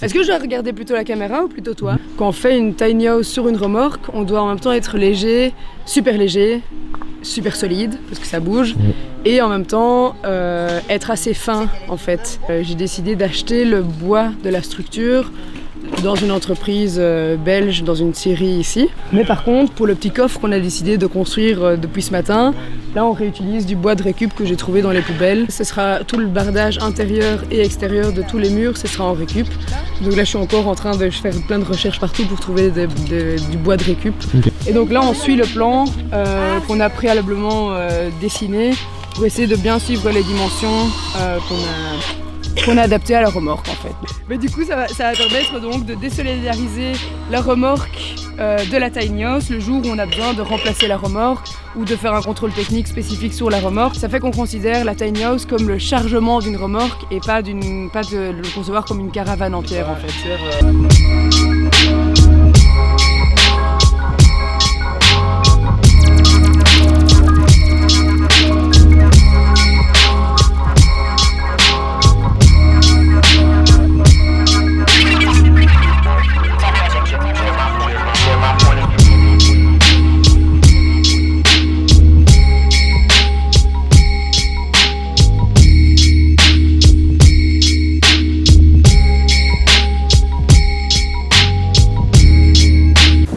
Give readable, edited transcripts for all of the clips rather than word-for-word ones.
Est-ce que je dois regarder plutôt la caméra ou plutôt toi? Quand on fait une tiny house sur une remorque, on doit en même temps être léger, super solide, parce que ça bouge, et en même temps être assez fin en fait. J'ai décidé d'acheter le bois de la structure dans une entreprise belge, dans une scierie ici. Mais par contre, pour le petit coffre qu'on a décidé de construire depuis ce matin, là on réutilise du bois de récup que j'ai trouvé dans les poubelles. Ce sera tout le bardage intérieur et extérieur de tous les murs, ce sera en récup. Donc là je suis encore en train de faire plein de recherches partout pour trouver du bois de récup. Okay. Et donc là on suit le plan qu'on a préalablement dessiné pour essayer de bien suivre les dimensions qu'on a adapté à la remorque en fait. Mais du coup ça va permettre donc de désolidariser la remorque de la tiny house le jour où on a besoin de remplacer la remorque ou de faire un contrôle technique spécifique sur la remorque. Ça fait qu'on considère la tiny house comme le chargement d'une remorque et pas de le concevoir comme une caravane entière en fait.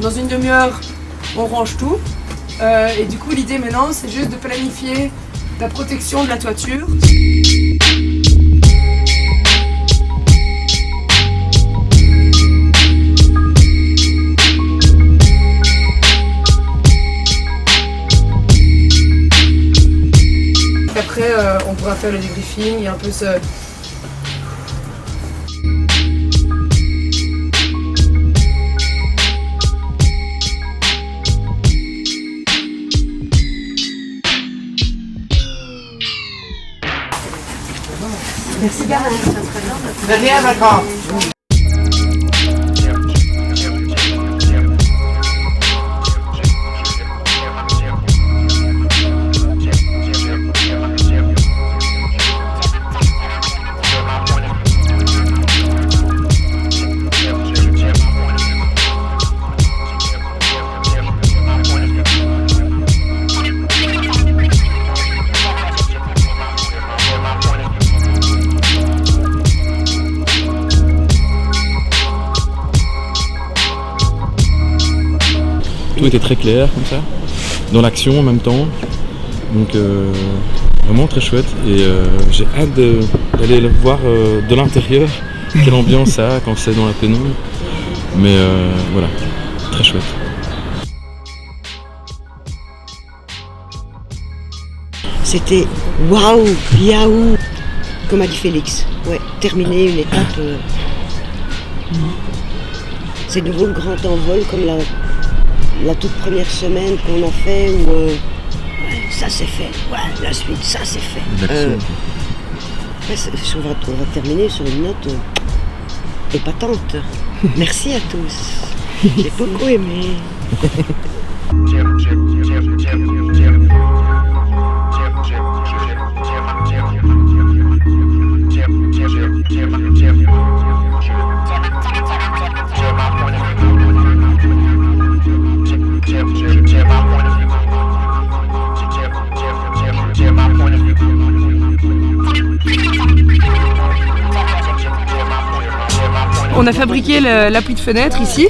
Dans une demi-heure, on range tout et du coup l'idée maintenant c'est juste de planifier la protection de la toiture. Après on pourra faire le debriefing et un peu se... Merci Garin. De rien, d'accord. Tout était très clair comme ça, dans l'action en même temps, donc vraiment très chouette et j'ai hâte d'aller le voir de l'intérieur, quelle ambiance ça a quand c'est dans la pénombre, mais voilà, très chouette. C'était waouh, yaou, comme a dit Félix, ouais, terminer une étape, c'est de nouveau le grand envol comme la toute première semaine qu'on a fait où ouais, ça c'est fait, ouais, la suite, ça c'est fait. On va terminer sur une note épatante. Merci à tous. J'ai beaucoup aimé. On a fabriqué l'appui de fenêtre ici,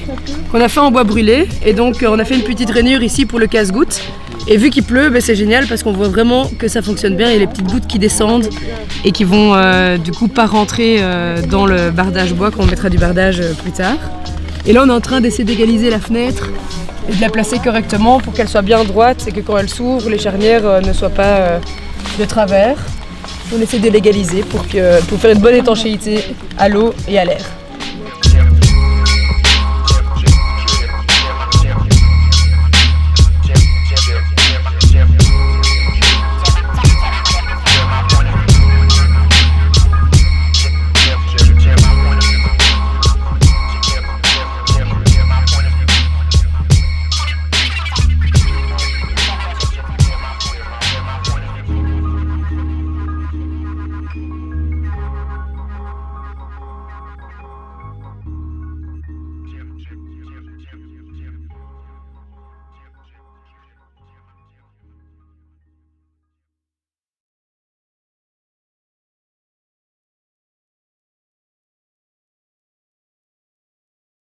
qu'on a fait en bois brûlé, et donc on a fait une petite rainure ici pour le casse-gouttes. Et vu qu'il pleut, c'est génial parce qu'on voit vraiment que ça fonctionne bien. Il y a les petites gouttes qui descendent et qui vont du coup pas rentrer dans le bardage bois quand on mettra du bardage plus tard. Et là on est en train d'essayer d'égaliser la fenêtre et de la placer correctement pour qu'elle soit bien droite et que quand elle s'ouvre, les charnières ne soient pas de travers. On essaie de l'égaliser pour faire une bonne étanchéité à l'eau et à l'air.